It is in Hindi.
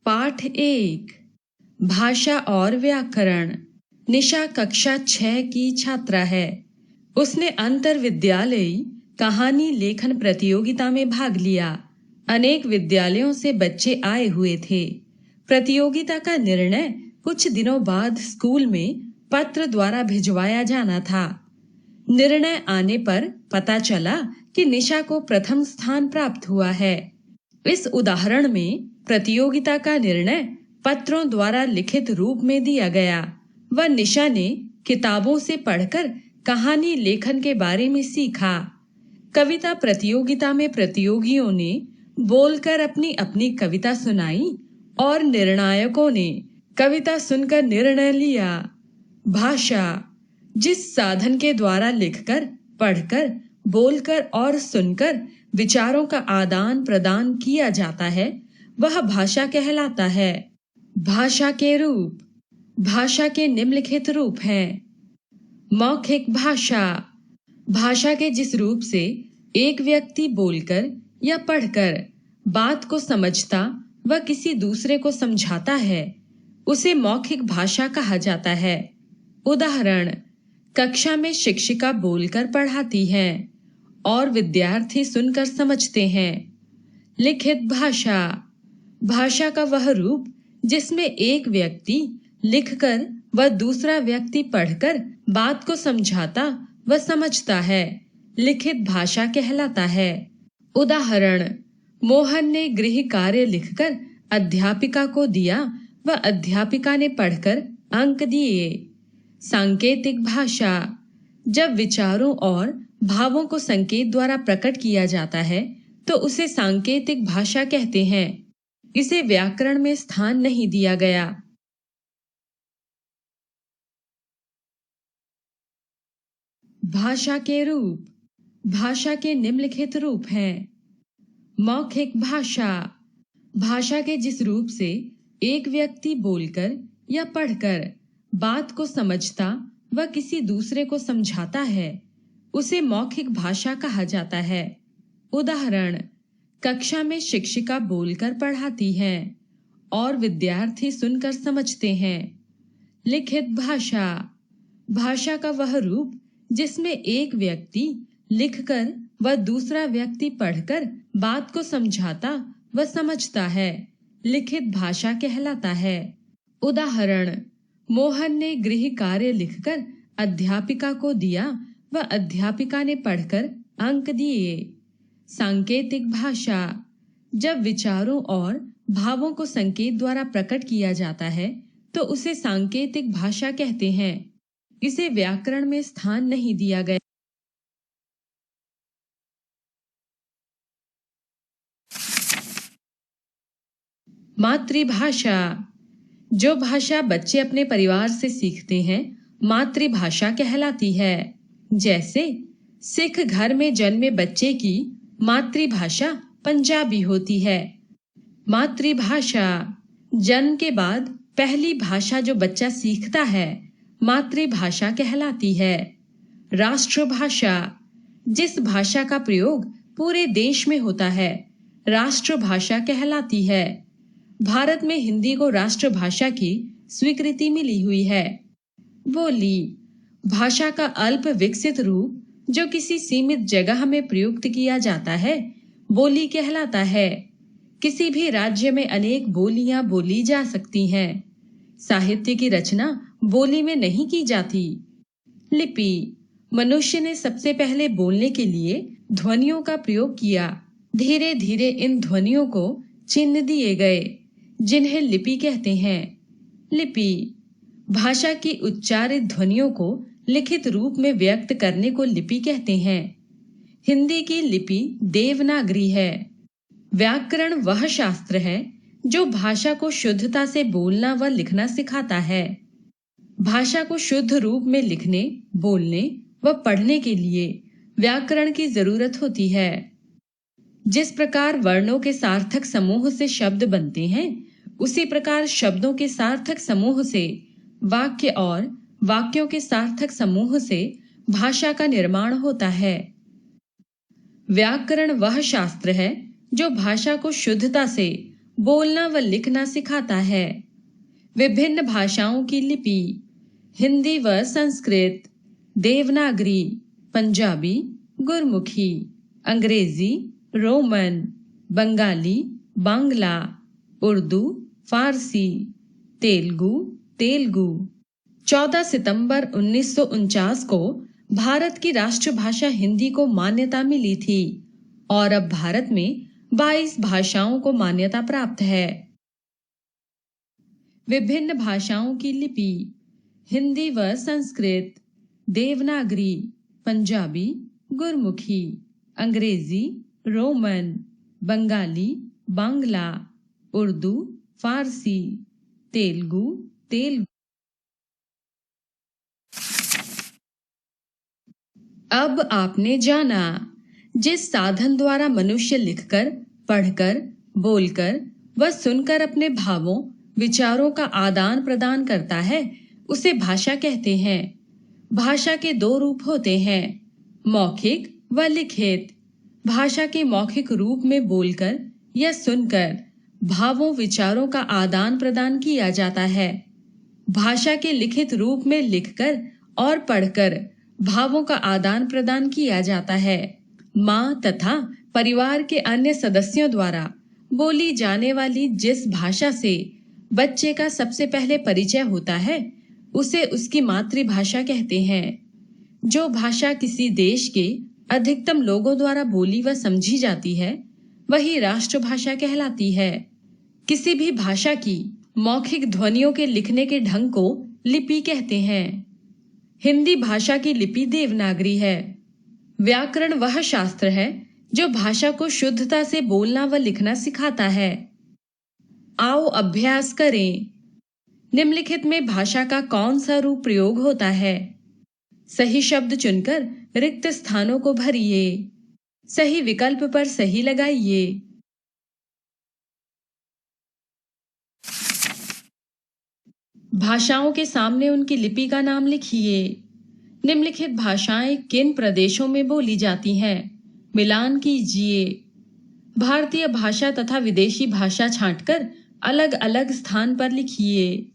पाठ 1 भाषा और व्याकरण। निशा कक्षा 6 की छात्रा है। उसने अंतर विद्यालयी कहानी लेखन प्रतियोगिता में भाग लिया। अनेक विद्यालयों से बच्चे आए हुए थे। प्रतियोगिता का निर्णय कुछ दिनों बाद स्कूल में पत्र द्वारा भिजवाया जाना था। निर्णय आने पर पता चला कि निशा को प्रथम स्थान प्राप्त हुआ है। इस उदाहरण में प्रतियोगिता का निर्णय पत्रों द्वारा लिखित रूप में दिया गया। वह निशा ने किताबों से पढ़कर कहानी लेखन के बारे में सीखा। कविता प्रतियोगिता में प्रतियोगियों ने बोलकर अपनी अपनी कविता सुनाई और निर्णायकों ने कविता सुनकर निर्णय लिया। भाषा जिस साधन के द्वारा लिखकर, पढ़कर, बोलकर और सुनकर विचारों का आदान प्रदान किया जाता है, वह भाषा कहलाता है। भाषा के रूप। भाषा के निम्नलिखित रूप हैं। मौखिक भाषा, भाषा के जिस रूप से एक व्यक्ति बोलकर या पढ़कर बात को समझता व किसी दूसरे को समझाता है, उसे मौखिक भाषा कहा जाता है। उदाहरण, कक्षा में शिक्षिका बोलकर पढ़ाती है और विद्यार्थी सुनकर समझते हैं। लिखित भाषा, भाषा का वह रूप जिसमें एक व्यक्ति लिखकर व दूसरा व्यक्ति पढ़कर बात को समझाता व समझता है, लिखित भाषा कहलाता है। उदाहरण, मोहन ने गृह कार्य लिखकर अध्यापिका को दिया व अध्यापिका ने पढ़कर अंक दिए। सांकेतिक भाषा, जब विचारों और भावों को संकेत द्वारा प्रकट किया जाता है तो उसे सांकेतिक भाषा कहते हैं। इसे व्याकरण में स्थान नहीं दिया गया। भाषा के रूप। भाषा के निम्नलिखित रूप हैं। मौखिक भाषा, भाषा के जिस रूप से एक व्यक्ति बोलकर या पढ़कर बात को समझता व किसी दूसरे को समझाता है, उसे मौखिक भाषा कहा जाता है। उदाहरण, कक्षा में शिक्षिका बोलकर पढ़ाती है और विद्यार्थी सुनकर समझते हैं। लिखित भाषा, भाषा का वह रूप जिसमें एक व्यक्ति लिखकर व दूसरा व्यक्ति पढ़कर बात को समझाता व समझता है, लिखित भाषा कहलाता है। उदाहरण, मोहन ने गृह कार्य लिखकर अध्यापिका को दिया व अध्यापिका ने पढ़कर अंक दिए। सांकेतिक भाषा, जब विचारों और भावों को संकेत द्वारा प्रकट किया जाता है तो उसे सांकेतिक भाषा कहते हैं। इसे व्याकरण में स्थान नहीं दिया गया। मातृभाषा, जो भाषा बच्चे अपने परिवार से सीखते हैं, मातृभाषा कहलाती है। जैसे सिख घर में जन्मे बच्चे की मातृभाषा पंजाबी होती है। मातृभाषा, जन्म के बाद पहली भाषा जो बच्चा सीखता है, मातृभाषा कहलाती है। राष्ट्रभाषा, जिस भाषा का प्रयोग पूरे देश में होता है, राष्ट्रभाषा कहलाती है। भारत में हिंदी को राष्ट्रभाषा की स्वीकृति मिली हुई है। बोली, भाषा का अल्प विकसित रूप जो किसी सीमित जगह में प्रयुक्त किया जाता है, बोली कहलाता है। किसी भी राज्य में अनेक बोलियां बोली जा सकती हैं। साहित्य की रचना बोली में नहीं की जाती। लिपि, मनुष्य ने सबसे पहले बोलने के लिए ध्वनियों का प्रयोग किया। धीरे धीरे इन ध्वनियों को चिन्ह दिए गए, जिन्हें लिपि कहते हैं। लिपि, भाषा की उच्चारित ध्वनियों को लिखित रूप में व्यक्त करने को लिपि कहते हैं। हिंदी की लिपि देवनागरी है। व्याकरण वह शास्त्र है जो भाषा को शुद्धता से बोलना व लिखना सिखाता है। भाषा को शुद्ध रूप में लिखने, बोलने व पढ़ने के लिए व्याकरण की जरूरत होती है। जिस प्रकार वर्णों के सार्थक समूह से शब्द बनते हैं, उसी प्रकार शब्दों के सार्थक समूह से वाक्य और वाक्यों के सार्थक समूह से भाषा का निर्माण होता है। व्याकरण वह शास्त्र है जो भाषा को शुद्धता से बोलना व लिखना सिखाता है। विभिन्न भाषाओं की लिपि हिंदी व संस्कृत, देवनागरी, पंजाबी, गुरमुखी, अंग्रेजी, रोमन, बंगाली, बांग्ला, उर्दू, फारसी, तेलुगु। 14 सितंबर 1949 को भारत की राष्ट्रभाषा हिंदी को मान्यता मिली थी और अब भारत में 22 भाषाओं को मान्यता प्राप्त है। विभिन्न भाषाओं की लिपि हिंदी व संस्कृत, देवनागरी, पंजाबी, गुरमुखी, अंग्रेजी, रोमन, बंगाली, बांग्ला, उर्दू, फारसी, तेलुगु। अब आपने जाना, जिस साधन द्वारा मनुष्य लिखकर, पढ़कर, बोलकर व सुनकर अपने भावों, विचारों का आदान प्रदान करता है, उसे भाषा कहते हैं। भाषा के दो रूप होते हैं, मौखिक व लिखित। भाषा के मौखिक रूप में बोलकर या सुनकर भावों, विचारों का आदान प्रदान किया जाता है। भाषा के लिखित रूप में लिखकर और पढ़कर भावों का आदान प्रदान किया जाता है। माँ तथा परिवार के अन्य सदस्यों द्वारा बोली जाने वाली जिस भाषा से बच्चे का सबसे पहले परिचय होता है, उसे उसकी मातृभाषा कहते हैं। जो भाषा किसी देश के अधिकतम लोगों द्वारा बोली व समझी जाती है, वही राष्ट्रभाषा कहलाती है। किसी भी भाषा की मौखिक ध्वनियों के लिखने के ढंग को लिपि कहते हैं। हिंदी भाषा की लिपि देवनागरी है। व्याकरण वह शास्त्र है जो भाषा को शुद्धता से बोलना व लिखना सिखाता है। आओ अभ्यास करें। निम्नलिखित में भाषा का कौन सा रूप प्रयोग होता है? सही शब्द चुनकर रिक्त स्थानों को भरिए। सही विकल्प पर सही लगाइए। भाषाओं के सामने उनकी लिपि का नाम लिखिए। निम्नलिखित भाषाएं किन प्रदेशों में बोली जाती हैं? मिलान कीजिए। भारतीय भाषा तथा विदेशी भाषा छांटकर अलग अलग स्थान पर लिखिए।